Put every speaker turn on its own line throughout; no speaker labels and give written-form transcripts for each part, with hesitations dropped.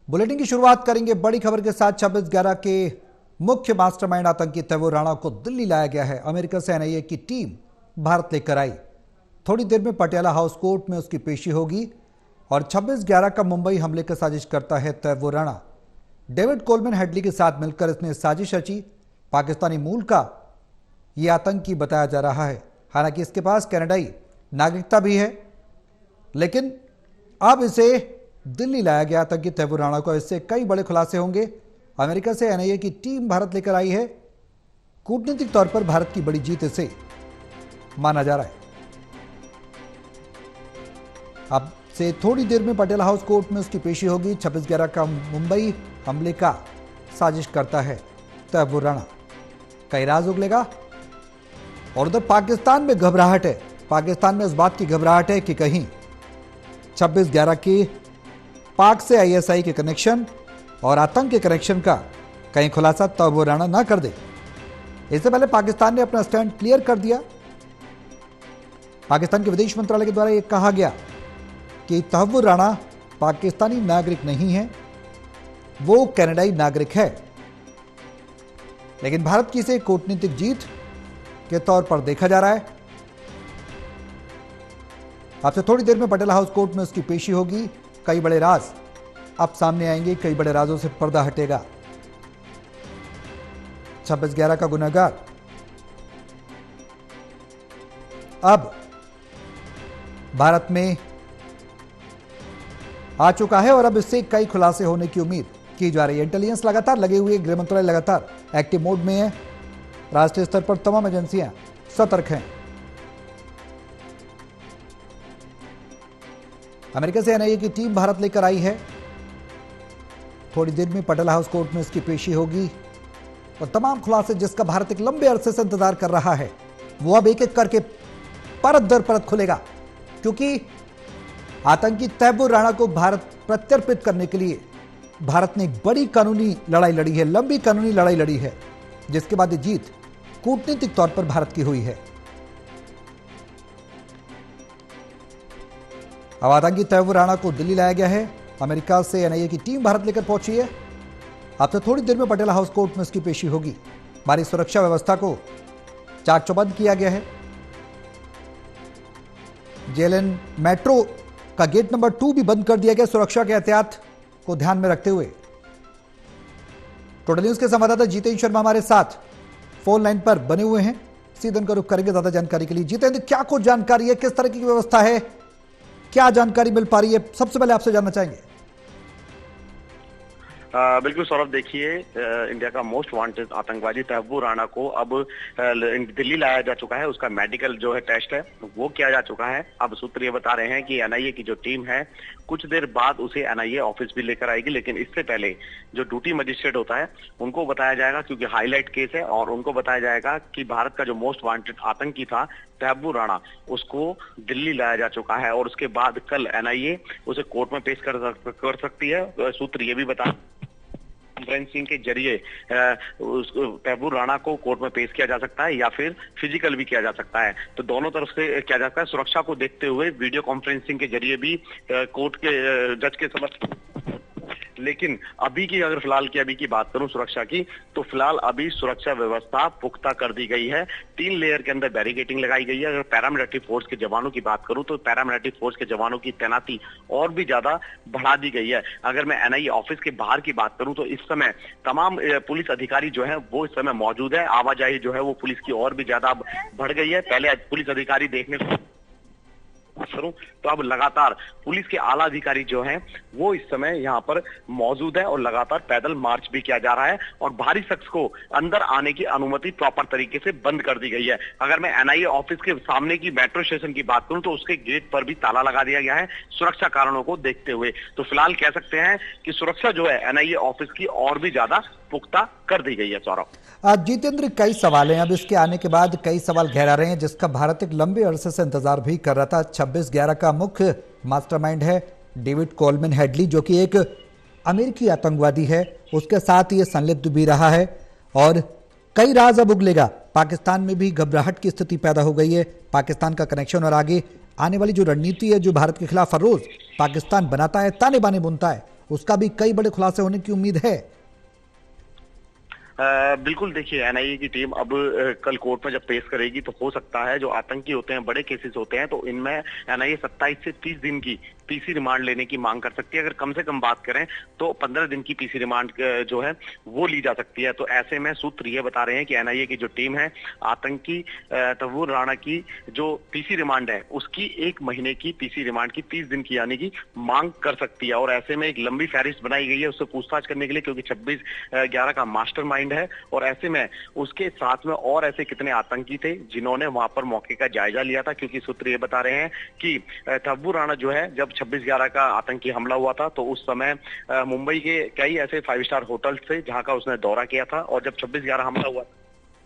Bulletin की शुरुआत करेंगे बड़ी खबर के साथ। 26/11 के मुख्य मास्टरमाइंड आतंकी तैमूर राणा को दिल्ली लाया गया है। अमेरिका से एनआईए की टीम भारत लेकर आई। थोड़ी देर में पटियाला हाउस कोर्ट में उसकी पेशी होगी। और 26/11 का मुंबई हमले की साजिश करता है Tahawwur Rana. David Coleman Headley के साथ मिलकर इसने साजिश रची। पाकिस्तानी मूल का यह आतंकी बताया जा रहा है। हालांकि इसके पास कनाडाई नागरिकता भी है, लेकिन अब इसे दिल्ली लाया गया आतंकी तैमूर राणा को। इससे कई बड़े खुलासे होंगे। अमेरिका से एनआईए की टीम भारत लेकर आई है। कूटनीतिक तौर पर भारत की बड़ी जीत इसे माना जा रहा है। अब से थोड़ी देर में पटियाला हाउस कोर्ट में उसकी पेशी होगी। 26/11 का मुंबई हमले का साजिश करता है तैमूर राणा। कई राज उगलेगा। और उधर पाकिस्तान में घबराहट है। पाकिस्तान में इस बात की घबराहट है कि कहीं 26/11 की पाक से आईएसआई के कनेक्शन और आतंक के कनेक्शन का कहीं खुलासा तैमूर राणा ना कर दे। इससे पहले पाकिस्तान ने अपना स्टैंड क्लियर कर दिया। पाकिस्तान के विदेश मंत्रालय के द्वारा यह कहा गया कि तैमूर राणा पाकिस्तानी नागरिक नहीं है, वो कनाडाई नागरिक है। लेकिन भारत की इसे कूटनीतिक जीत के तौर पर देखा जा रहा है। अब से थोड़ी देर में पटियाला हाउस कोर्ट में उसकी पेशी होगी। कई बड़े राज अब सामने आएंगे। कई बड़े राजों से पर्दा हटेगा। 26/11 का गुनहगार अब भारत में आ चुका है और अब इससे कई खुलासे होने की उम्मीद की जा रही है। इंटेलिजेंस लगातार लगे हुए, गृह मंत्रालय लगातार एक्टिव मोड में है। राष्ट्रीय स्तर पर तमाम एजेंसियां सतर्क हैं। अमेरिका से एनआईए की टीम भारत लेकर आई है। थोड़ी देर में पटियाला हाउस कोर्ट में इसकी पेशी होगी और तमाम खुलासे जिसका भारत एक लंबे अरसे से इंतजार कर रहा है, वो अब एक एक करके परत दर परत खुलेगा। क्योंकि आतंकी तैमूर राणा को भारत प्रत्यर्पित करने के लिए भारत ने एक बड़ी कानूनी लड़ाई लड़ी है, लंबी कानूनी लड़ाई लड़ी है, जिसके बाद ये जीत कूटनीतिक तौर पर भारत की हुई है। अब आतंकी तैमूर राणा को दिल्ली लाया गया है। अमेरिका से एनआईए की टीम भारत लेकर पहुंची है। अब से थोड़ी देर में पटियाला हाउस कोर्ट में इसकी पेशी होगी। हमारी सुरक्षा व्यवस्था को चाक चौबंद किया गया है। जेएलएन मेट्रो का गेट नंबर 2 भी बंद कर दिया गया, सुरक्षा के एहतियात को ध्यान में रखते हुए। टोटल न्यूज के संवाददाता जितेंद्र शर्मा हमारे साथ फोन लाइन पर बने हुए हैं। सीधे उनका रुख करेंगे ज्यादा जानकारी के लिए। जितेंद्र, क्या कुछ जानकारी है, किस तरह की व्यवस्था है, क्या जानकारी मिल पा रही है, सबसे पहले आपसे जानना चाहेंगे।
बिल्कुल सौरभ, देखिए इंडिया का मोस्ट वांटेड आतंकवादी तैमूर राणा को अब दिल्ली लाया जा चुका है। उसका मेडिकल जो है टेस्ट है वो किया जा चुका है। अब सूत्र ये बता रहे हैं कि एनआईए की जो टीम है कुछ देर बाद उसे एनआईए ऑफिस भी लेकर आएगी, लेकिन इससे पहले जो ड्यूटी मजिस्ट्रेट होता है उनको बताया जाएगा, क्योंकि हाईलाइट केस है, और उनको बताया जाएगा कि भारत का जो मोस्ट वांटेड आतंकी था तैमूर राणा, उसको दिल्ली लाया जा चुका है। और उसके बाद कल एनआईए उसे कोर्ट में पेश कर सकती है। सूत्र ये भी बता कॉन्फ्रेंसिंग के जरिए तैमूर राणा को कोर्ट में पेश किया जा सकता है या फिर फिजिकल भी किया जा सकता है। तो दोनों तरफ से किया जाता है। सुरक्षा को देखते हुए वीडियो कॉन्फ्रेंसिंग के जरिए भी कोर्ट के जज के समक्ष। लेकिन अभी की अगर फिलहाल की अभी की बात करूं सुरक्षा की, तो फिलहाल अभी सुरक्षा व्यवस्था पुख्ता कर दी गई है। 3 लेयर के अंदर बैरिकेटिंग लगाई गई है। अगर पैरामिलिट्री फोर्स के जवानों की बात करूं तो पैरामिलिट्री फोर्स के जवानों की तैनाती और भी ज्यादा बढ़ा दी गई है। अगर मैं एनआईए ऑफिस के बाहर की बात करूं तो इस समय तमाम पुलिस अधिकारी जो है वो इस समय मौजूद है। आवाजाही जो है वो पुलिस की और भी ज्यादा बढ़ गई है। पहले पुलिस अधिकारी देखने को करूं तो अब लगातार पुलिस के आला अधिकारी जो हैं वो इस समय यहाँ पर मौजूद है और लगातार पैदल मार्च भी किया जा रहा है और भारी शख्स को अंदर आने की अनुमति प्रॉपर तरीके से बंद कर दी गई है। अगर मैं एनआईए ऑफिस के सामने की मेट्रो स्टेशन की बात करूं तो उसके गेट पर भी ताला लगा दिया गया है सुरक्षा कारणों को देखते हुए। तो फिलहाल कह सकते हैं कि सुरक्षा जो है एनआईए ऑफिस की और भी ज्यादा पुख्ता कर दी गई है। सौरभ,
जितेंद्र, कई सवाल हैं। अब इसके आने के बाद कई सवाल गहरा रहे हैं, जिसका भारत एक लंबे अरसे से इंतजार भी कर रहा था। 26/11 का मुख्य मास्टरमाइंड है डेविड कोलमैन हेडली, जो कि एक अमेरिकी आतंकवादी है। उसके साथ ये संलिप्त भी रहा है और कई राज अब उगलेगा। पाकिस्तान में भी घबराहट की स्थिति पैदा हो गई है। पाकिस्तान का कनेक्शन और आगे आने वाली जो रणनीति है, जो भारत के खिलाफ हर रोज पाकिस्तान बनाता है, ताने बाने बुनता है, उसका भी कई बड़े खुलासे होने की उम्मीद है।
बिल्कुल, देखिए एनआईए की टीम अब कल कोर्ट में जब पेश करेगी तो हो सकता है जो आतंकी होते हैं, बड़े केसेस होते हैं, तो इनमें एनआईए 27 से 30 दिन की पीसी रिमांड लेने की मांग कर सकती है। अगर कम से कम बात करें तो 15 दिन की पीसी रिमांड जो है वो ली जा सकती है। तो ऐसे में सूत्र ये बता रहे हैं कि एनआईए की जो टीम है, आतंकी तव्वूर राणा की जो पीसी रिमांड है उसकी 1 महीने की पीसी रिमांड की 30 दिन की यानी कि मांग कर सकती है। और ऐसे में एक लंबी फहरिस्त बनाई गई है उससे पूछताछ करने के लिए, क्योंकि 26/11 का मास्टरमाइंड है। और ऐसे में उसके साथ में और ऐसे कितने आतंकी थे जिन्होंने वहां पर मौके का जायजा लिया था, क्योंकि सूत्र ये बता रहे हैं कि तव्वूर राणा जो है जब 26/11 का आतंकी हमला हुआ था तो उस समय मुंबई के कई ऐसे 5 स्टार होटल्स थे जहां का उसने दौरा किया था। और जब 26/11 हमला हुआ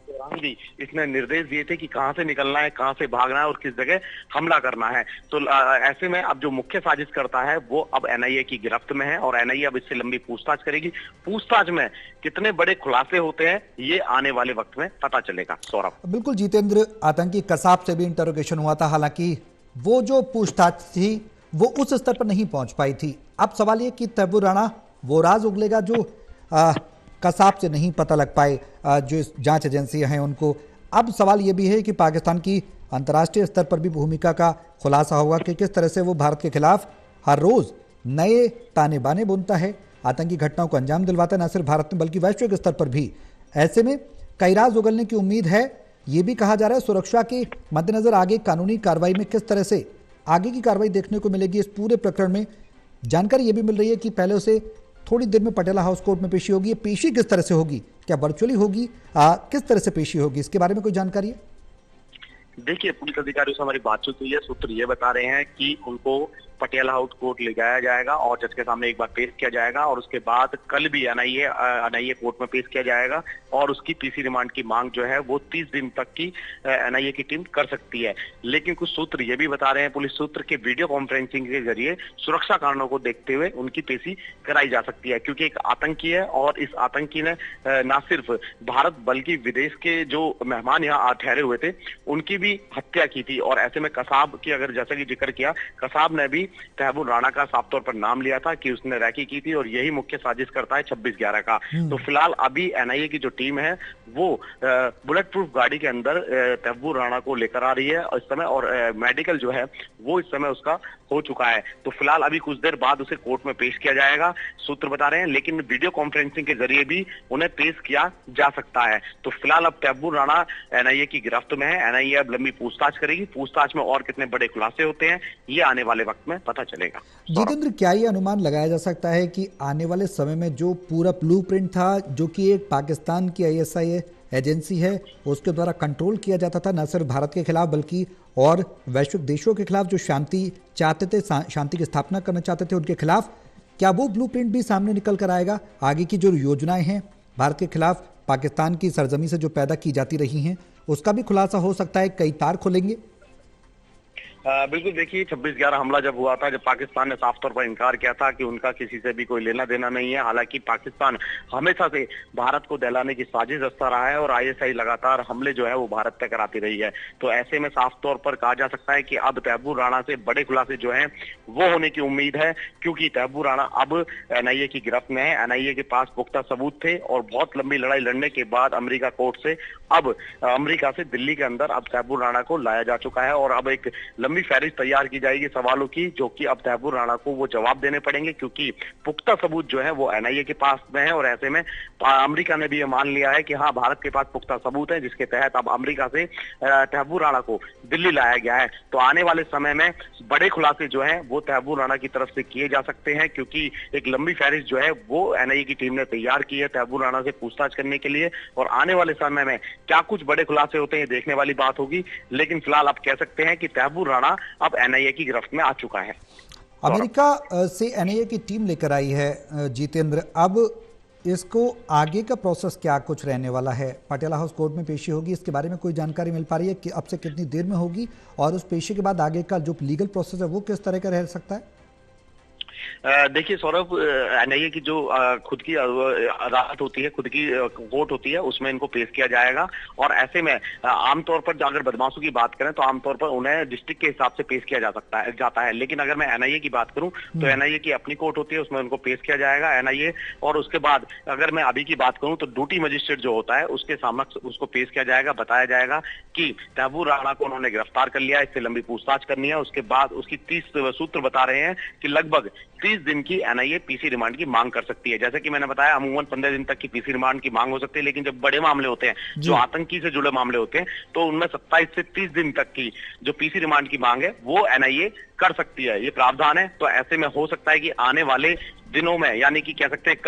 दौरान भी इसने निर्देश दिए थे कि कहां से निकलना है, कहां से भागना है और किस जगह हमला करना है। तो ऐसे में अब जो मुख्य साजिश करता है वो अब एनआईए की गिरफ्त में है और एनआईए अब इससे लंबी पूछताछ करेगी। पूछताछ में कितने बड़े खुलासे होते हैं ये आने वाले वक्त में पता चलेगा। सौरभ।
बिल्कुल जितेंद्र, आतंकी कसाब से भी इंटरोगेशन हुआ था, हालांकि वो जो पूछताछ थी वो उस स्तर पर नहीं पहुंच पाई थी। अब सवाल ये कि तव्वूर राणा वो राज उगलेगा जो कसाब से नहीं पता लग पाए, जो जांच एजेंसियां हैं उनको। अब सवाल ये भी है कि पाकिस्तान की अंतर्राष्ट्रीय स्तर पर भी भूमिका का खुलासा होगा कि किस तरह से वो भारत के खिलाफ हर रोज नए ताने बाने बुनता है, आतंकी घटनाओं को अंजाम दिलवाता है, न सिर्फ भारत में बल्कि वैश्विक स्तर पर भी। ऐसे में कई राज उगलने की उम्मीद है। ये भी कहा जा रहा है सुरक्षा के मद्देनजर आगे कानूनी कार्रवाई में किस तरह से आगे की कार्रवाई देखने को मिलेगी इस पूरे प्रकरण में। जानकारी ये भी मिल रही है कि पहले उसे थोड़ी देर में पटियाला हाउस कोर्ट में पेशी होगी। पेशी किस तरह से होगी, क्या वर्चुअली होगी, किस तरह से पेशी होगी, इसके बारे में कोई जानकारी है?
देखिए, पुलिस अधिकारियों से हमारी बातचीत हुई है। सूत्र ये बता रहे हैं कि उनको पटियाला हाउस कोर्ट ले जाया जाएगा और जज के सामने एक बार पेश किया जाएगा और उसके बाद कल भी एनआईए कोर्ट में पेश किया जाएगा और उसकी पीसी रिमांड की मांग जो है वो 30 दिन तक की एनआईए की टीम कर सकती है। लेकिन कुछ सूत्र ये भी बता रहे हैं, पुलिस सूत्र, के वीडियो कॉन्फ्रेंसिंग के जरिए सुरक्षा कारणों को देखते हुए उनकी पेशी कराई जा सकती है, क्योंकि एक आतंकी है और इस आतंकी ने न सिर्फ भारत बल्कि विदेश के जो मेहमान यहाँ ठहरे हुए थे उनकी भी हत्या की थी। और ऐसे में कसाब की अगर जैसा कि जिक्र किया, कसाब ने भी तव्वूर राणा का साफ तौर पर नाम लिया था कि उसने रैकी की थी और यही मुख्य साजिश करता है 26/11 का। तो फिलहाल अभी एनआईए की जो टीम है वो बुलेट प्रूफ गाड़ी के अंदर तव्वूर राणा को लेकर आ रही है इस समय, और मेडिकल जो है वो इस समय उसका हो चुका है। तो फिलहाल अभी कुछ देर बाद उसे कोर्ट में पेश किया जाएगा, सूत्र बता रहे हैं, लेकिन वीडियो कॉन्फ्रेंसिंग के जरिए भी उन्हें पेश किया जा सकता है। तो फिलहाल अब तव्वूर राणा एनआईए की गिरफ्त में है। एनआईए अब लंबी पूछताछ करेगी। पूछताछ में और कितने बड़े खुलासे होते हैं ये आने वाले वक्त में पता चलेगा।
जितेंद्र, क्या ये अनुमान लगाया जा सकता है कि आने वाले समय में जो पूरा ब्लूप्रिंट था, जो कि एक पाकिस्तान की आईएसआई एजेंसी है उसके द्वारा कंट्रोल किया जाता था, न सिर्फ भारत के खिलाफ बल्कि और वैश्विक देशों के खिलाफ जो शांति चाहते थे, शांति की स्थापना करना चाहते थे, उनके खिलाफ, क्या वो ब्लूप्रिंट भी सामने निकल कर आएगा? आगे की जो योजनाएं हैं भारत के खिलाफ पाकिस्तान की सरजमी से जो पैदा की जाती रही हैं उसका भी खुलासा हो सकता है, कई तार खुलेंगे?
बिल्कुल, देखिए 26/11 हमला जब हुआ था, जब पाकिस्तान ने साफ तौर पर इनकार किया था कि उनका किसी से भी कोई लेना देना नहीं है। हालांकि पाकिस्तान हमेशा से भारत को दहलाने की साजिश रचता रहा है और आईएसआई लगातार हमले जो है वो भारत पे कराती रही है। तो ऐसे में साफ तौर पर कहा जा सकता है कि अब तव्वूर राणा से बड़े खुलासे जो है वो होने की उम्मीद है, क्योंकि तव्वूर राणा अब एनआईए की गिरफ्त में है। एनआईए के पास पुख्ता सबूत थे और बहुत लंबी लड़ाई लड़ने के बाद अमेरिका कोर्ट से अब अमेरिका से दिल्ली के अंदर अब तव्वूर राणा को लाया जा चुका है और अब एक लंबी फहरिस्त तैयार की जाएगी सवालों की, जो कि अब तव्वूर राणा को वो जवाब देने पड़ेंगे, क्योंकि पुख्ता सबूत जो है वो एनआईए के पास में है। और ऐसे में अमेरिका ने भी ये मान लिया है कि हाँ, भारत के पास पुख्ता सबूत है, जिसके तहत अब अमेरिका से तव्वूर राणा को दिल्ली लाया गया है। तो आने वाले समय में बड़े खुलासे जो है वो तव्वूर राणा की तरफ से किए जा सकते हैं, क्योंकि एक लंबी फहरिस्त जो है वो एनआईए की टीम ने तैयार की है तव्वूर राणा से पूछताछ करने के लिए। और आने वाले समय में क्या कुछ बड़े खुलासे होते हैं देखने वाली बात होगी, लेकिन फिलहाल आप कह सकते हैं कि तव्वूर राणा अब एनआईए की गिरफ्त में आ चुका है।
अमेरिका से एनआईए की टीम लेकर आई है जितेंद्र, अब इसको आगे का प्रोसेस क्या कुछ रहने वाला है? पटियाला हाउस कोर्ट में पेशी होगी, इसके बारे में कोई जानकारी मिल पा रही है कि अब से कितनी देर में होगी और उस पेशी के बाद आगे का जो लीगल प्रोसेस है वो किस तरह का रह सकता है?
देखिए सौरभ, एनआईए की जो खुद की अदालत होती है, खुद की कोर्ट होती है, उसमें इनको पेश किया जाएगा। और ऐसे में आमतौर पर अगर बदमाशों की बात करें तो आमतौर पर उन्हें डिस्ट्रिक्ट के हिसाब से पेश किया जाता है। लेकिन अगर मैं एनआईए की बात करूं तो एनआईए की अपनी कोर्ट होती है, उसमें उनको पेश किया जाएगा एनआईए। और उसके बाद अगर मैं अभी की बात करूं तो ड्यूटी मजिस्ट्रेट जो होता है उसके समक्ष उसको पेश किया जाएगा, बताया जाएगा कि तहव्वुर राणा को उन्होंने गिरफ्तार कर लिया, इससे लंबी पूछताछ करनी है। उसके बाद उसकी 30 सूत्र बता रहे हैं कि लगभग 30 दिन की एनआईए पीसी रिमांड की मांग कर सकती है। जैसे कि मैंने बताया, अमूमन 15 दिन तक की पीसी रिमांड की मांग हो सकती है, लेकिन जब बड़े मामले होते हैं, जो आतंकी से जुड़े मामले होते हैं, तो उनमें 27 से 30 दिन तक की जो पीसी रिमांड की मांग है वो एनआईए कर सकती है। ये प्रावधान है। तो ऐसे में हो सकता है कि आने वाले दिनों में, यानी कि कह सकते हैं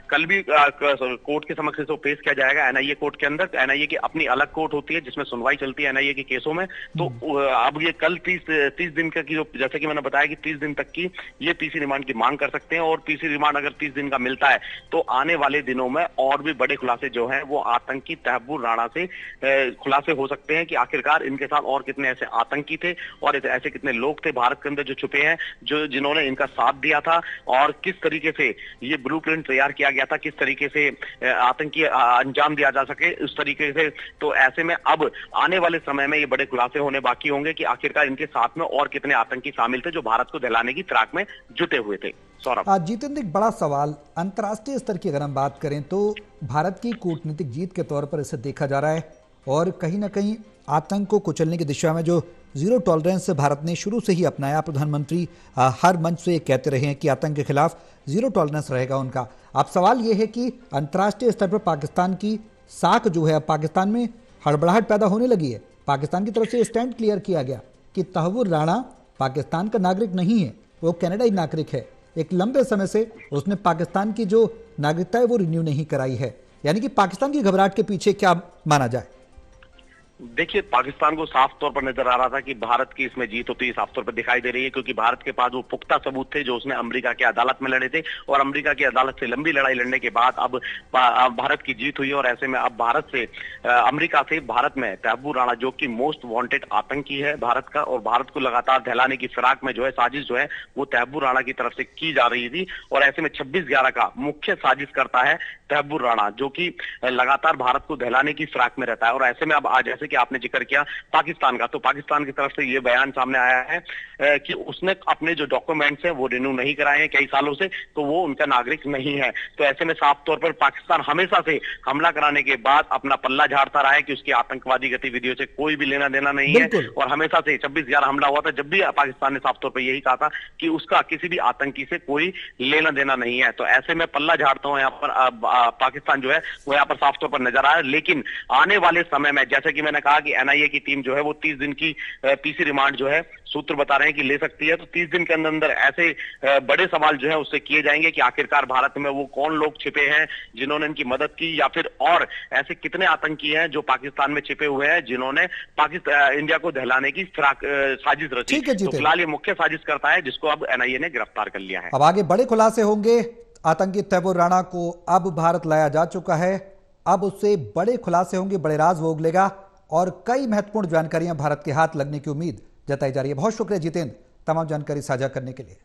कल भी कोर्ट के समक्ष इसको पेश किया जाएगा एनआईए कोर्ट के अंदर। एनआईए की अपनी अलग कोर्ट होती है जिसमें सुनवाई चलती है एनआईए के केसों में। तो अब ये कल 30 दिन का की, जो जैसे कि मैंने बताया कि 30 दिन तक की ये पीसी रिमांड की मांग कर सकते हैं। और पीसी रिमांड अगर 30 दिन का मिलता है तो आने वाले दिनों में और भी बड़े खुलासे जो हैं वो आतंकी तहव्वुर राणा से खुलासे हो सकते हैं कि आखिरकार इनके साथ और कितने ऐसे आतंकी थे और ऐसे कितने लोग थे भारत के अंदर जो छुपे हैं, जो जिन्होंने इनका साथ दिया था, और किस तरीके से ये ब्लूप्रिंट तैयार किया गया था, किस तरीके से आतंकी अंजाम दिया जा सके उस तरीके से। तो ऐसे में अब आने वाले समय में ये बड़े खुलासे होने बाकी होंगे कि आखिरकार इनके साथ में और कितने आतंकी शामिल थे जो भारत को दहलाने की फिराक में जुटे हुए थे। सौरभ,
जितेंद्र, एक बड़ा सवाल अंतर्राष्ट्रीय स्तर की अगर हम बात करें तो भारत की कूटनीतिक जीत के तौर पर इसे देखा जा रहा है और कहीं ना कहीं आतंक को कुचलने की दिशा में जो जीरो टॉलरेंस भारत ने शुरू से ही अपनाया। प्रधानमंत्री हर मंच से कहते रहे हैं कि आतंक के खिलाफ जीरो टॉलरेंस रहेगा उनका। अब सवाल यह है कि अंतर्राष्ट्रीय स्तर पर पाकिस्तान की साख जो है, पाकिस्तान में हड़बड़ाहट पैदा होने लगी है। पाकिस्तान की तरफ से स्टैंड क्लियर किया गया कि तहव्वुर राणा पाकिस्तान का नागरिक नहीं है, वो कनाडाई नागरिक है। एक लंबे समय से उसने पाकिस्तान की जो नागरिकता है वो रिन्यू नहीं कराई है। यानी कि पाकिस्तान की घबराहट के पीछे क्या माना जाए?
देखिए, पाकिस्तान को साफ तौर पर नजर आ रहा था कि भारत की इसमें जीत होती है, साफ तौर पर दिखाई दे रही है, क्योंकि भारत के पास वो पुख्ता सबूत थे जो उसने अमेरिका की अदालत में लड़े थे। और अमेरिका की अदालत से लंबी लड़ाई लड़ने के बाद अब भारत की जीत हुई है। और ऐसे में अब अमेरिका से भारत में तहव्वुर राणा, जो कि मोस्ट वांटेड आतंकी है भारत का, और भारत को लगातार दहलाने की फिराक में जो है साजिश जो है वो तहव्वुर राणा की तरफ से की जा रही थी। और ऐसे में 26/11 का मुख्य साजिश करता है तहव्वुर राणा, जो कि लगातार भारत को दहलाने की फिराक में रहता है। और ऐसे में अब आज जैसे कि आपने जिक्र किया पाकिस्तान का, तो पाकिस्तान की तरफ से यह बयान सामने आया है कि उसने अपने जो डॉक्यूमेंट्स हैं वो रिन्यू नहीं कराए हैं कई सालों से, तो वो उनका नागरिक नहीं है। तो ऐसे में साफ तौर पर पाकिस्तान हमेशा से हमला कराने के बाद अपना पल्ला झाड़ता रहा है कि उसकी आतंकवादी गतिविधियों से कोई भी लेना देना नहीं है। और हमेशा से 26/11 हमला हुआ था, जब भी पाकिस्तान ने साफ तौर पर यही कहा था कि उसका किसी भी आतंकी से कोई लेना देना नहीं है। तो ऐसे में पल्ला झाड़ता हूं यहाँ पर पाकिस्तान जो है वो यहाँ पर साफ तौर पर नजर आ रहा है। लेकिन आने वाले समय में, जैसे कि मैंने कहा कि एनआईए की टीम जो है वो 30 दिन की पीसी रिमांड जो है सूत्र बता रहे हैं कि ले सकती है। तो 30 दिन के अंदर ऐसे बड़े सवाल जो है उससे किए जाएंगे कि आखिरकार भारत में वो कौन लोग छिपे हैं जिन्होंने इनकी मदद की, या फिर और ऐसे कितने आतंकी हैं जो पाकिस्तान में छिपे हुए हैं जिन्होंने इंडिया को दहलाने की साजिश रची। तो फिलहाल ये मुख्य साजिश करता है जिसको अब एनआईए ने गिरफ्तार कर लिया है।
अब आगे बड़े खुलासे होंगे। आतंकी तहव्वुर राणा को अब भारत लाया जा चुका है, अब उससे बड़े खुलासे होंगे, बड़े राज वो उगलेगा और कई महत्वपूर्ण जानकारियां भारत के हाथ लगने की उम्मीद जताई जा रही है। बहुत शुक्रिया जितेंद्र, तमाम जानकारी साझा करने के लिए।